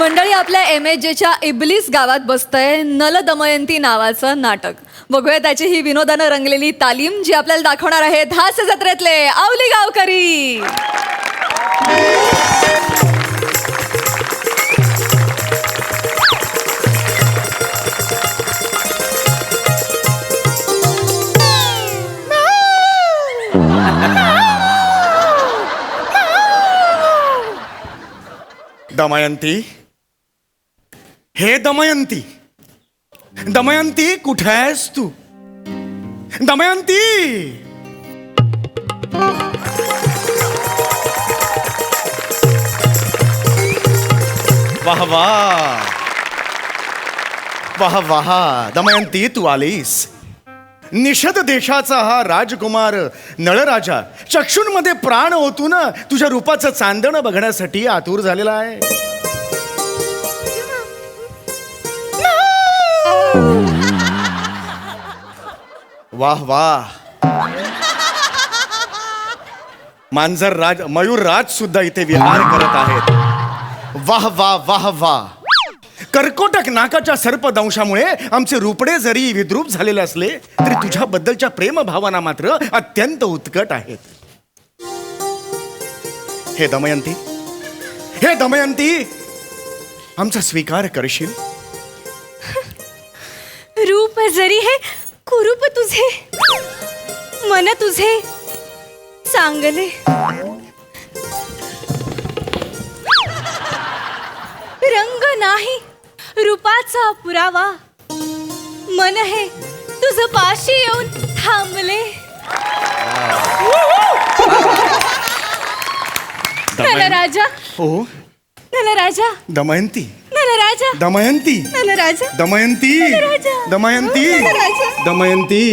मंडळी, आपल्या MHJच्या इबलीस गावात बसतंय नल दमयंती नावाचं नाटक. बघूया त्याची ही विनोदानं रंगलेली तालीम, जी आपल्याला दाखवणार आहेत हास्य जत्रेतले आवली गावकरी. दमयंती, हे दमयंती, दमयंती कुठे आहेस तू? दमयंती, वाह वाह वाह वाह. दमयंती, तू आलीस. निषद देशाचा हा राजकुमार नळराजा चक्षुंमध्ये प्राण ओतून तुझ्या रूपाचं चांदण बघण्यासाठी आतुर झालेला आहे. वाह वाह. मांजर राज, मयूर राज सुद्धा इथे विहार करत आहेत. वाह वाह वाह वाह. कर्कोटक नाकाच्या सर्पदंशामुळे आमचे रूपडे जरी विद्रूप झालेले असले तरी तुझ्याबद्दलच्या प्रेमभावना मात्र अत्यंत उत्कट आहेत. हे दमयंती, हे दमयंती, आमचा स्वीकार करशील? रूप जरी हे कुरूप तुझे, मन तुझे चांगले, रंग नाही रूपाचा पुरावा, मन हे तुझ पाशी येऊन थांबले. नलराजा, हो नलराजा, दमयंती, नलराजा, दमयंती, नलराजा, दमयंती, नलराजा, दमयंती, नलराजा. दमयंती.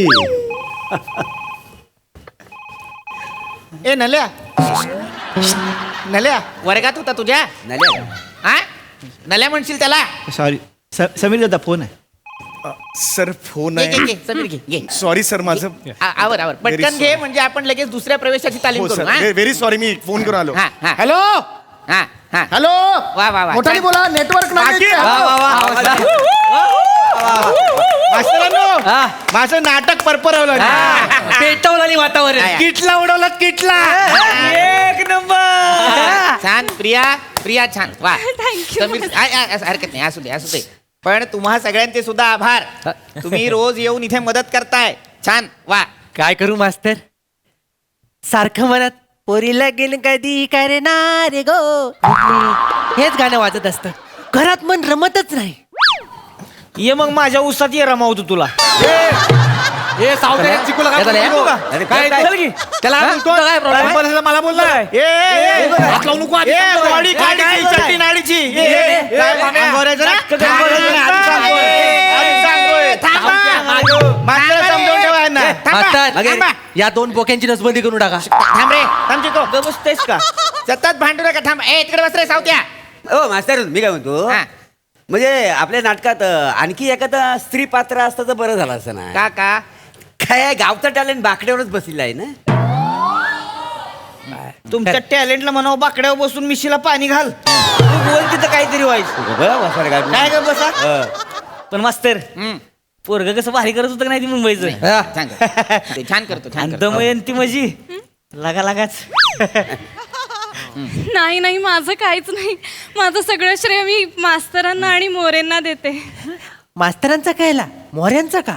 ए नल्या, नल्या वर्गात होता तुझ्या? नल्या हा, नल्या म्हणशील त्याला? सॉरी समीर दादा फोन आहे. सर फोन घे, घे, आहे. घे, समीर घे, घे. सॉरी सर, माझं. आवर आवर Very पटकन घे, sorry. म्हणजे आपण लगेच दुसऱ्या प्रवेशाची तालीम हो करू. सर, हा? व्हेरी सॉरी, मी फोन करून आलो. हा, हा. हॅलो हा, हा. हॅलो, वा, वा, वा. मोठ्याने बोला, नेटवर्क नाही. मास्तरांनो, माझं नाटक परपरवलं. पेटवलं वातावरण. किटला उडवलं, किटला. एक नंबर. छान प्रिया, प्रिया छान. वा Thank you. समीर, हरकत नाही, असू दे, असू दे. पण तुम्हा सगळ्यांचे सुद्धा आभार. तुम्ही रोज येऊन इथे मदत करताय. छान. वा. काय करू मास्तर, सारखं म्हणत पोरीला गेलं कधी करणार गो, हेच गाणं वाजत असतं. घरात मन रमतच नाही. ये मग माझ्या उसात ये रमावतो तुला. मला बोललाय हात लावू नको आधी. बॉडी काढायची, चट्टी नाडीची. अंगावर यायचं ना? मास्तर, या दोन बोक्यांची नसबंदी करून टाका. थांब रे, थांब चिको. बसतेस का? सतत भांडू नका. थांब. ए, तिकडे बस रे सावत्या. ओ मास्तर, मी काय म्हणतो, हा. म्हणजे आपल्या नाटकात आणखी एखादा स्त्री पात्र असतं तर बरं झालं असं ना. का का काय गावचं टॅलेंट बाकड्यावरच बसलेलं आहे ना. तुमच्या टॅलेंटला म्हणावं बाकड्यावर बसून मिशीला पाणी घाल. तू बोल तिथं काहीतरी व्हायचं. काय ग बसा. पण मास्तर, पोरग कसं भारी करत होतं का नाही ती मुंबईचं. छान करतो. ते छान करतो, छान करतो. दमयंती माझी लागा लागाच. नाही नाही, माझं काहीच नाही. माझं सगळं श्रेय मी मास्तरांना आणि मोरेंना देते. मास्तरांचा कायला, मोऱ्यांचा का?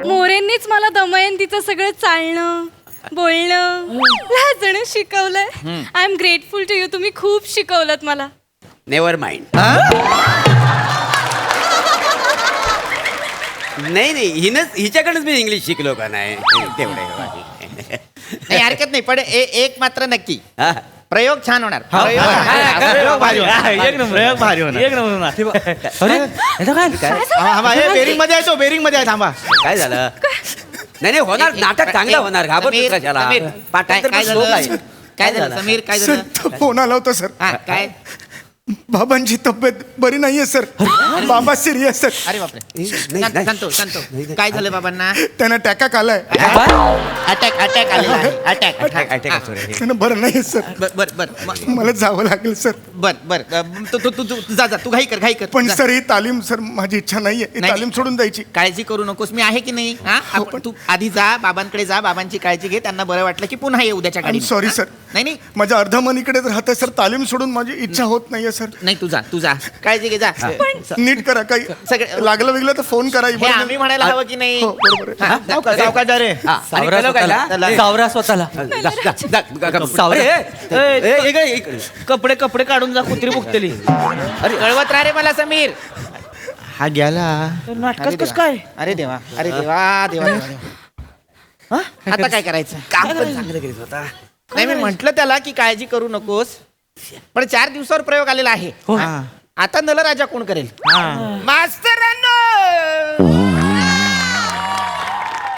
मोरेंनीच मला दमयंतीचं सगळं चालणं, बोलणं, लाजणं शिकवलंय. I am grateful to you. तुम्ही खूप शिकवलत मला. Never mind. नाही नाही, हिच्याकडेच मी इंग्लिश शिकलो का नाही तेवढे. नाही, हरकत नाही. पण एक मात्र नक्की, हा. प्रयोग छान होणार. प्रयोग भारी होणार. एक नंबर, एक भारी होणार. एक नंबर होणार. बेरिंग मध्ये आहे तो, बेरिंग मध्ये आहे. थांबा. काय झालं? नाही नाही, होणार नाटक चांगलं होणार. घाबरतो कशाला? पाठांतर काय slow झालं? आहे. काय झालं समीर? काय सर, झालं? फोन आला होता सर. हा, काय? बाबांची तब्येत बरी नाहीये सर. बाबा सिरियस सर. अरे बापरे सांगतो काय झालं बाबांना? त्यांना टॅकाक आलाय. अटॅक आलेला आहे. अटॅक त्यांना बरं नाही सर. बर मला जावं लागेल सर. बर तू जा तू घाई कर पण जा. सर ही तालीम सर माझी इच्छा नाहीये. ही नाही. तालीम सोडून जायची. काळजी करू नकोस, मी आहे की नाही. हा तू आधी जा, बाबांकडे जा, बाबांची काळजी घे. त्यांना बरं वाटलं की पुन्हा ये उद्याच्या गाडी. Sorry sir. नाही माझं अर्ध मन इकडेच राहतंय सर. तालीम सोडून माझी इच्छा होत नाहीये सर. नाही तू जा काळजी घे जा. नीट करा. काही सगळे- लागलं वेगळं तर फोन करा. हे आम्ही म्हणायला हवं की नाही? हो, बरोबर आहे. हा, सावकाश रे सावरा स्वतःला. सावरा स्वतःला. कपडे कपडे काढून जा, कुत्री बुकतेली. कळवत राहा रे मला समीर. हा गेला नाटकात कस काय? अरे देवा आता काय करायचं? काम पण चांगलं केलं होता. नाही मी म्हंटल त्याला की काळजी करू नकोस, पण 4 दिवसावर प्रयोग आलेला आहे. हा. आता नलराजा कोण करेल? मास्तरांनो,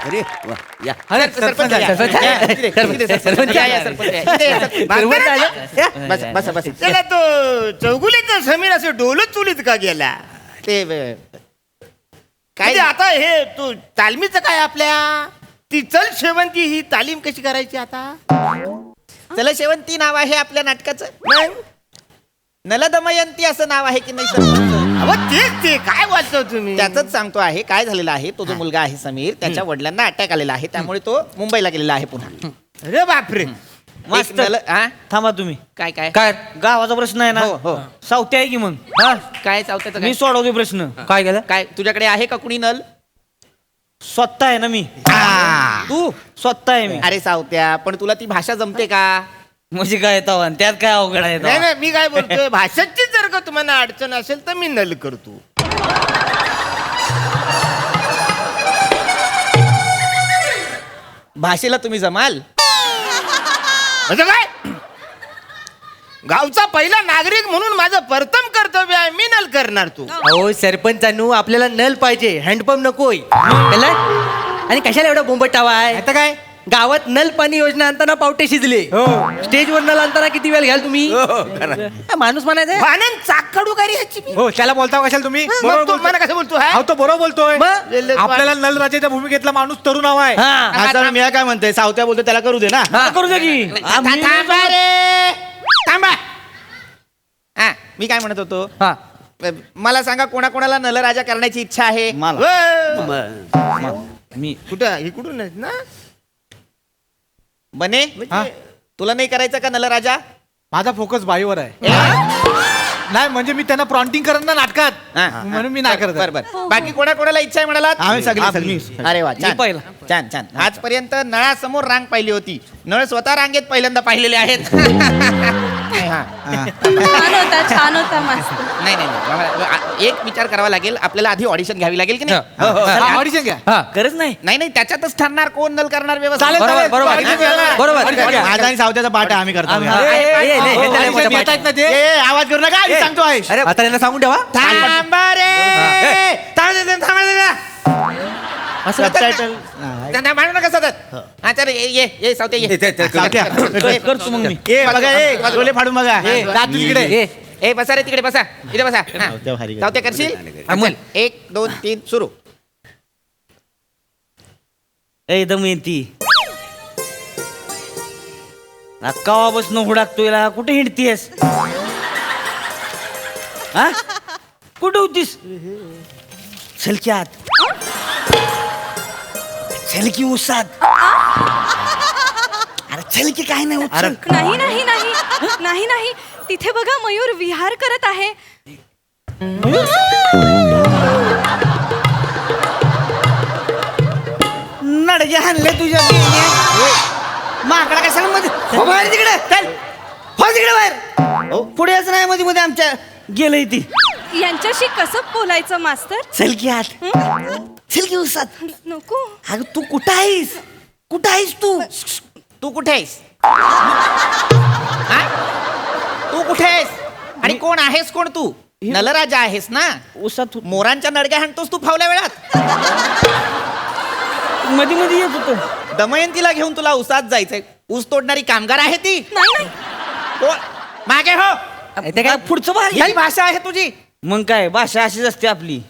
अरे वा, या. सरपंच या. सरपंच या, सरपंच या. इथे या, सरपंच. बस. त्याला तो चौगुलीचा समीर असं डोलत चुलीत का गेला? ते काय आता हे तू तालमीचं काय आपल्या ती चल शेवंती ही तालीम कशी करायची आता? चला शेवंती नाव आहे आपल्या नाटकाचं. नलदमयंती असं नाव आहे की नाही सरपंच? अहो तेच ते काय वाचतो तुम्ही? त्याच सांगतो आहे. काय झालेलं आहे, तो जो मुलगा आहे समीर, त्याच्या वडिलांना अटॅक आलेला आहे, त्यामुळे तो मुंबईला गेलेला आहे पुन्हा. अरे बापरे. मास्तर थांबा तुम्ही. काय काय गावाचा प्रश्न आहे ना? हो. सावते आहे की मग? काय चावत्याचं मी काय? सोडवते प्रश्न. काय केलं? काय तुझ्याकडे आहे का कुणी नल? स्वतः आहे ना मी. तू स्वतः आहे मी. अरे सावत्या, पण तुला ती भाषा जमते का? म्हणजे काय तवान त्यात काय अवघड आहे? नाही नाही मी काय बोलतोय भाषेची जर का तुम्हाला अडचण असेल तर मी नल करतो. भाषेला तुम्ही जमाल? म्हणजे काय गावचा पहिला नागरिक म्हणून माझं प्रथम कर्तव्य आहे. मी नल करणार तू. अहो सरपंचांनू आपल्याला नल पाहिजे, हँडपंप नकोय. कळलं? आणि कशाला एवढा बोंबटावा आहे? आता काय? गावात नल पाणी योजना आणताना पावटे शिजले. स्टेजवर नल आणताना किती वेळ घ्याल तुम्ही? हा, माणूस म्हणायचं. भानन चाक काढू का रे ह्याची मी? हो त्याला बोलता कशाला तुम्ही? मग तो मला कसं बोलतो हा? तो बरोबर बोलतोय. मग? आपल्याला नलराजाच्या भूमिकेतला माणूस तरुण हवा आहे. हा. मी काय म्हणतोय, सावत्या बोलतो त्याला करू दे ना. करू दे की. थांबा रे, थांबा. मी काय म्हणत होतो, हा. मला सांगा कोणाकोणाला नलराजा करण्याची इच्छा आहे? मी कुठं हे कुठून आहेत ना? बने, तुला नाही करायचं का नलराजा? माझा फोकस बाईवर आहे. नाही म्हणजे मी त्यांना प्रॉन्टिंग करत ना नाटकात, म्हणून मी नाही करत. बरोबर. बाकी कोणाकोणाला इच्छा आहे म्हणाला? आम्ही सगळी अरे वा, छान. छान. आजपर्यंत नळासमोर रांग पाहिली होती, नळ स्वतः रांगेत पहिल्यांदा पाहिलेले आहेत. छान होता मास्तर. नाही, एक विचार करावा लागेल आपल्याला. आधी ऑडिशन घ्यावी लागेल की नाही? ऑडिशन घ्या. हा. गरज नाही. नाही त्याच्यातच ठरणार कोण नल करणार व्यवस्था. बरोबर, बरोबर. माझा आणि सावत्याचा पाठ आहे, आम्ही करतो. अरे आवाज करू नका, आधी सांगतो आहे. आता त्यांना सांगून ठेवा. थांबा रे, थांबा रे. सबटायटल त्यांना मांडू नका सतत. हा चल, ये सावते ये. करतो मग मी. ए बघा, ए डोले फाडून बघा. जात तिकडे. ए बसा रे तिकडे, बसा इथे बसा. सावते करशील? चल, 1 2 3 सुरू. ए दमयंती, कवापासून हुडाकतोय, कुठे हिंडतीयस? हा, कुठे होतीस? छलकी आत, छलकी उसात. अरे छलकी काय नाही उचल. नाही तिथे बघा मयूर विहार करत आहे. नडगे हाणले तुझ्या माकडा काय सांग मध्ये तिकडे चल, हो तिकडे बाहेर. पुढे यायचं नाही मध्ये मध्ये आमच्या. गेलंय ती. यांच्याशी कसं बोलायचं मास्तर? छलकी आत, छलकी उसात. नको. अगं तू कुठं आहेस? कुठं आहेस तू? तू कुठे आहेस? हा? तू कुठे आहेस आणि कोण आहेस? कोण तू? नलराजा आहेस ना? उसात मोरांच्या नडग्या हाणतोस तू फावल्या वेळात. मध्ये मध्ये येत होतो. दमयंतीला घेऊन तुला उसात जायचंय. ऊस तोडणारी कामगार आहे ती. नाही कोण? मागे हो. ते काय पुढचं भारी ही भाषा आहे तुझी. मग काय भाषा अशीच असते आपली.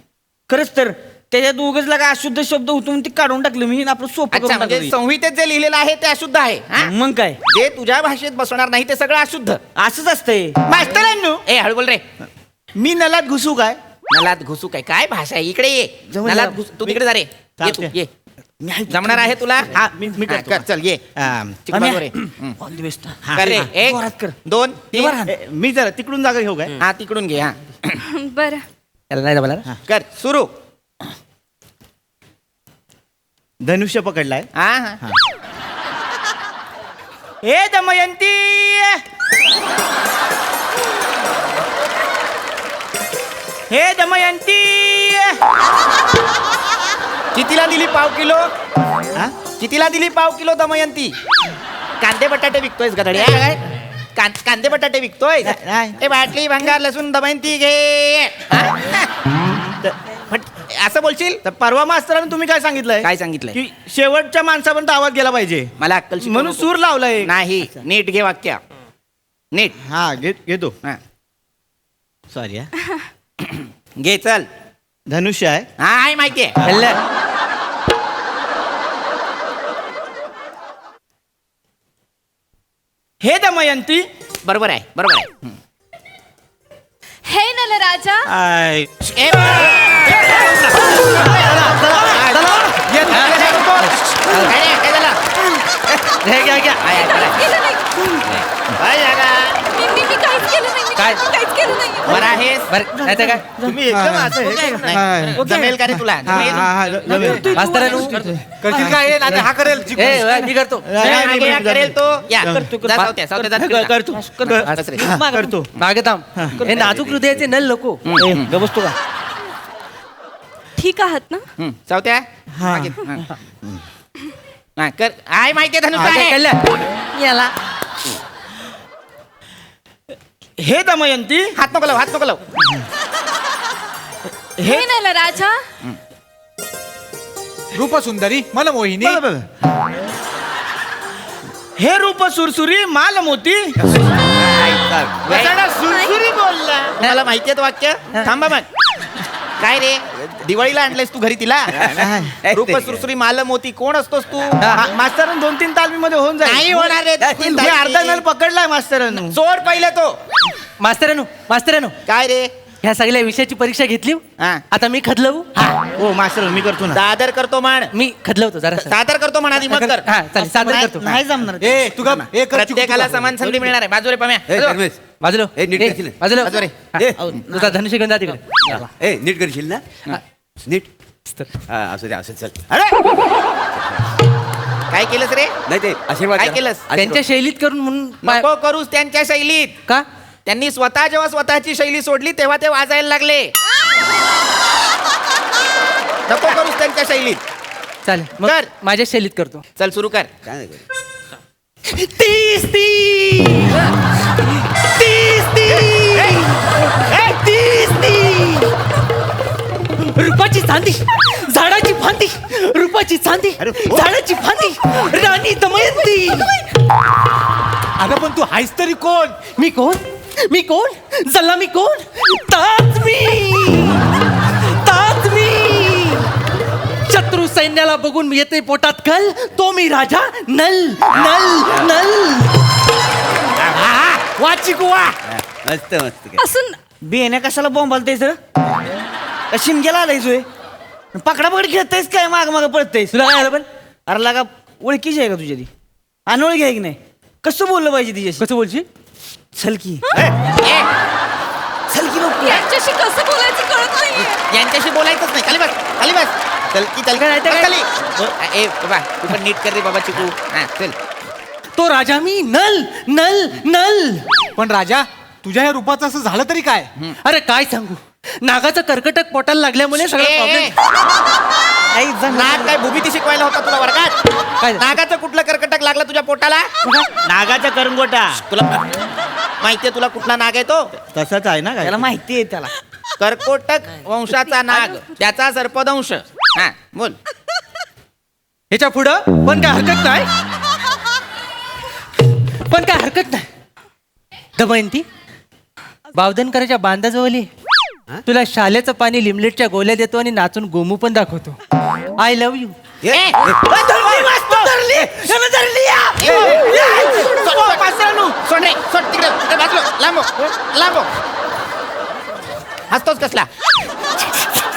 खरंच तर त्याच्यात उगाच लागा अशुद्ध शब्द होतो म्हणून ते काढून टाकलं मी आणि आपलं सोपं अच्छा करून म्हणजे टाकलं. संहितेत जे लिहिलेलं आहे ते अशुद्ध आहे हा? मग काय जे तुझ्या भाषेत बसणार नाही ते सगळं अशुद्ध. असंच असतंय. मास्तरांनो ए हळू बोल रे. मी नलात घुसू काय? नलात घुसू काय भाषा आहे इकडे ये. जवळ नलात जा. घुस तू तिकडे जा रे. ये तू ये. जमणार आहे तुला मी हा, कर चल ये चिकबाजूवर ये. All the best. कर रे एक जोरात कर. 2 3 मी जरा तिकडून जागा घेऊ काय? हा तिकडून घे हा बरं त्याला नाही जमला ना? कर सुरू. धनुष्य पकडलाय. हा हा ए दमयंती, हे दमयंती. कितीला दिली पाव किलो कितीला दिली पाव किलो दमयंती. कांदे बटाटे विकतोयस गधड्या काय कांदे बटाटे विकतोय. नाही. ए बाटली भंगार लसूण दमयंती घे हा? असं बोलशील तर परवा मास्तरानं तुम्ही काय सांगितलंय? काय सांगितलंय? की शेवटच्या माणसापर्यंत आवाज गेला पाहिजे. मला अक्कल शिकवू म्हणून नको. सूर लावलाय. नाही नीट घे वाक्य नीट हा घेतो. हा. सॉरी. घे चल. धनुष्य आहे. हा आहे माहितीये. हे दमयंती. बरोबर आहे बरोबर आहे. हे नलराजा आय. ए, काय रे, काय झालं? हे घ्या, घ्या. आहे, आहे, बरं आहे. केलं नाही. काय झालं? मी काहीच केलं नाही. मी काय? काहीच केलं नाही. बरं आहेस? बरं नाही तर काय तुम्ही एकदम असं हे करू नका. नाही. जमेल का रे तुला जमेल? मास्तरानू करशील काय? नाही, हा करेल. ए मी करतो नाही, मागे या करेल तो या करतो. जा, जाऊ द्या, जाऊ द्या, जा, करतो. बस रे. करतो. मागे थांब. हे नाजूक हृदयाचे नल नको. बसतो का? ठीक आहात ना? जाऊ द्या. मागे, हा. हा, कर आहे माहितीये धनुष काय आहे. केलं? याला हे दमयंती. हात नको लावू, हात नको लावू. हे नलराजा रूपसुंदरी मला मोहिनी हे रूप सुरसुरी माल मोती. बसाडा सुरसुरी बोलला. मला माहितीये तो वाक्य. थांबा मग. काय रे दिवाळीला आणलंयस तू घरी तिला? रूप सुरसुरी माल मोती कोण असतोस तू? मास्तरानं 2-3 तालमीमध्ये होऊन जाईल. नाही होणार रे. तुम्ही अर्धा नल पकडलाय मास्तरानं. चोर पहिले तो. मास्तरानू काय रे ह्या सगळ्या विषयाची परीक्षा घेतली. हा. आता मी खदलवू. हो मास्तर मी करतो ना. सादर करतो म्हण. मी खदलवतो जरा. सादर करतो म्हणा आधी मग कर. हा चालेल सादर करतो. नाही जमणार. ए तू का ए कर प्रत्येकाला समान संधी मिळणार आहे. बाजूरे पम्या. बाजूलो ए, नीट करशील ना? बाजूलो बाजूला. ए. तुझा धनुष्य घेऊन जा तिकडे. ए नीट करशील ना? नीट हा असू दे असं चल. अरे काय केलंस रे? नाही ते आशीर्वाद काय करा. केलंस? त्यांच्या शैलीत करून म्हणून नको करूस त्यांच्या शैलीत. का त्यांनी स्वतः जेव्हा स्वतःची शैली सोडली तेव्हा ते वाजायला लागले. नको करूस त्यांच्या शैलीत. चालेल मग कर. माझ्या शैलीत करतो. चल सुरू कर. काय नाही करत. 30 रूपाची चांदी झाडाची फांदी रूपाची चांदी झाडाची फांदी राणी दमयंती. अगं पण तू हायस तरी कोण? मी कोण जल्ला मी कोण? ताच मी शत्रू सैन्याला बघून येते पोटात कल. तो मी राजा नल नल नल. वाचिकुवा. मस्त मस्त काय. असून बेण्या कशाला बॉम्बालतेस सर? शिमग्याला आलायचोय. पकडा पकड खेळतायस काय माग माग पळतायस? तुला काय आलं पण? अरे लागा ओळखीची आहे का तुझ्या ती? अनोळखी आहे की नाही? कसं बोललं पाहिजे तिच्याशी? कसं बोलशील? छलकी ए, छलकी नको. यांच्याशी कसं बोलायचं कळत नाहीये. यांच्याशी बोलायचंच नाही. खाली बस खाली बस. चल की चल काय, काय? खाली. ए बाबा तू पण नीट कर रे बाबा चिकू. हा चल. तो राजा मी नल नल नल. पण राजा तुझ्या ह्या रूपाचं असं झालं तरी काय? अरे काय सांगू, नागाचं कर्कटक पोटाला लागल्यामुळे सगळं ए, प्रॉब्लेम. नाग काय भूमिती शिकवायला होता तुला वर्गात? काय? नागाचं कुठलं कर्कटक लागलं तुझ्या पोटाला? नागाचा करंगोटा. तुला माहितीये तुला कुठला नाग आहे तो? तसाच आहे ना काय? त्याला माहिती आहे त्याला. कर्कोटक वंशाचा नाग त्याचा सर्पदंश. हा बोल. ह्याच्या पुढं पण काय हरकत नाही. दमयंती बावधनकराच्या बांधाजवळ ये. तुला शालेचं पाणी लिमलेटच्या गोल्या देतो आणि नाचून गोमू पण दाखवतो. I love you. हसतोच कसला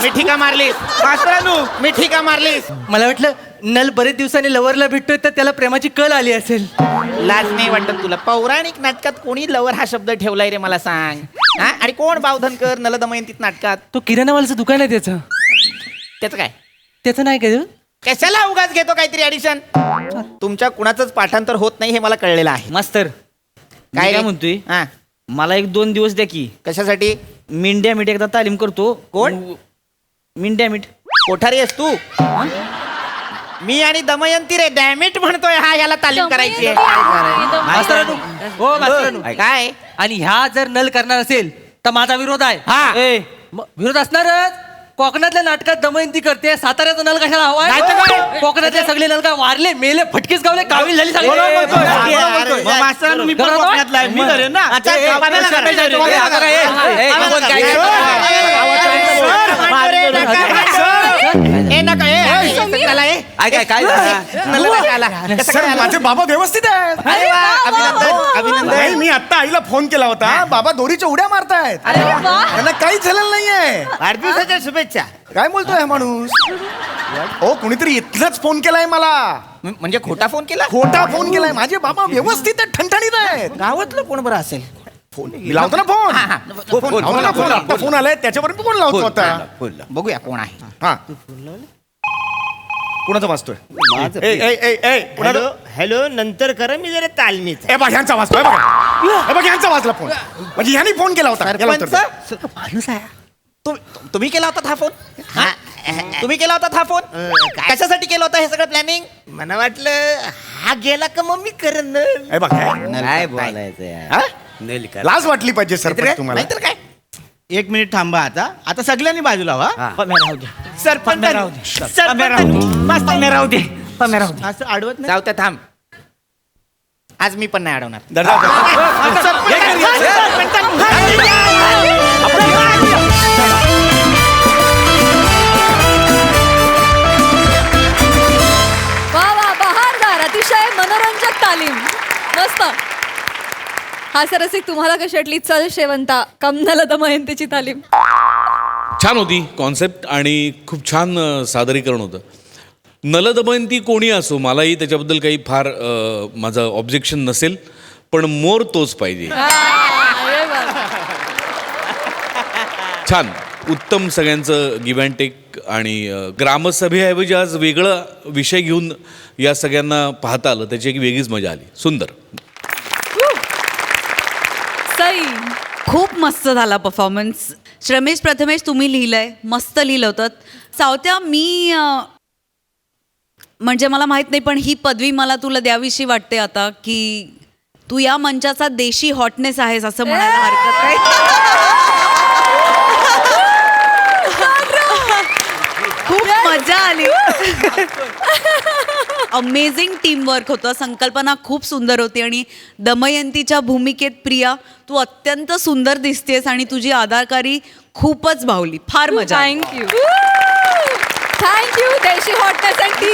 मिठी का मारलीस मास्तरानू मिठी का मारलीस. मला वाटलं नल बरेच दिवसांनी लवरला भेटतोय तर त्याला प्रेमाची कळ आली असेल. लाज नाही वाटत तुला? पौराणिक नाटकात कोणी लवर हा शब्द ठेवलाय रे मला सांग. हा आणि कोण बावधनकर नल दमयंतीत नाटकात? तो किराणावाल्याचं दुकान आहे त्याचं. त्याचं काय? त्याचं नाही का? कशाला उगाच घेतो काहीतरी ऍडिशन? तुमच्या कुणाचंच पाठांतर होत नाही हे मला कळलेलं आहे. मास्तर काय काय रे? म्हणतोय हा मला 1-2 दिवस द्या की. कशासाठी? मिंड्या मीठ एकदा तालीम करतो. कोण? मिंड्या मीठ. कोठारी आहेस तू? मी आणि दमयंती रे डॅमिट म्हणतोय हा याला तालीम करायची आहे. मास्तरानू, हो मास्तरानू. काय? आणि ह्या जर नल करणार असेल तर माझा विरोध आहे. हा ए, विरोध असणारच. कोकणातल्या नाटकात दमयंती करते, साताऱ्याचा नल कशाला हवाय? नाही तर काय? कोकणातले सगळे नल काय वारले, मेले, फटकीच गावले, कावील झाली सगळी. मास्तरानू मी पण बरोबर. कोकणातला आहे. मी करेन ना. अच्छा, ए, बाबा, कशाला बाबा, करायचं? बाबा, ए, बाबा, अगं, ए, बाबा, आपण काय बाबा, ए नका काय सर माझे बाबा व्यवस्थित आहेत. अरे वा, अभिनंदन अभिनंदन. नाही मी आता आईला फोन केला होता. बाबा दोरीच्या उड्या मारतायत. त्यांना काहीच झालेलं नाहीये. वाढदिवसाच्या शुभेच्छा. काय बोलतोय हा माणूस? हो कुणीतरी इथलाच फोन केलाय मला. म्हणजे खोटा फोन केला? खोटा फोन केलाय. माझे बाबा व्यवस्थित आहेत, ठणठणीत आहेत. गावातलं कोण बरं असेल? मी लावतो ना फोन. हा, हा. लावतो ना फोन. आता फोन आलाय त्याच्यावर मी फोन लावतो आता. बघूया कोण आहे. हा कुणाचा वाजतोय? ए, ए, ए, ए, कुणाचा? हॅलो हॅलो नंतर करा मी जरा तालमीत. ए बघ ह्यांचा वाजतोय बघा. हे बघ ह्यांचा वाजला फोन. म्हणजे ह्यांनी फोन केला होता. याला उत्तर द्या. सरपंच? तुम्ही केला होता हा फोन? हा? तुम्ही केला होता हा फोन? कशासाठी केला होता हे सगळं प्लॅनिंग? मला वाटलं हा गेला का मग मी करेन. हे बघ हे. काय बोलायचं यार. हा? नेल कर. लाज वाटली पाहिजे सरपंच तुम्हाला. नाहीतर काय? 1 मिनिट थांबा आता सगळ्यांनी बाजूला व्हा. हा. राहू दे. पम्या राहू दे. पम्या राहू दे. पम्या राहू दे. असं आडवत नाही. जाऊ त्या थांब. आज मी पण नाही अडवणार. दादा, वा वा बहारदार, अतिशय मनोरंजक तालीम. मस्त. हास्य रसिक तुम्हाला कशी वाटली? चल शेवंता कमनल दमयंतीची तालीम. छान होती कॉन्सेप्ट आणि खूप छान सादरीकरण होतं. नलदमयंती कोणी असो मलाही त्याच्याबद्दल काही फार माझं ऑब्जेक्शन नसेल, पण मोर तोच पाहिजे. अरे वा. छान उत्तम सगळ्यांचं गिव्ह अँड टेक. आणि ग्रामसभेऐवजी आज वेगळा विषय घेऊन या सगळ्यांना पाहता आलं, त्याची एक वेगळीच मजा आली. सुंदर. सई. खूप मस्त झाला परफॉर्मन्स. श्रमेश प्रथमेश तुम्ही लिहिलंय, मस्त लिहिलं होतं. सावत्या मी म्हणजे मला माहित नाही पण ही पदवी मला तुला द्यावीशी वाटते आता की तू या मंचाचा देशी हॉटनेस आहेस असं म्हणायला हरकत नाही. खूप मजा आली. अमेझिंग टीमवर्क होतं. संकल्पना खूप सुंदर होती आणि दमयंतीच्या भूमिकेत प्रिया तू अत्यंत सुंदर दिसतेस आणि तुझी अदाकारी खूपच भावली. फार मजा आली. थँक्यू. थँक्यू देशी हॉटनेस अँड टी.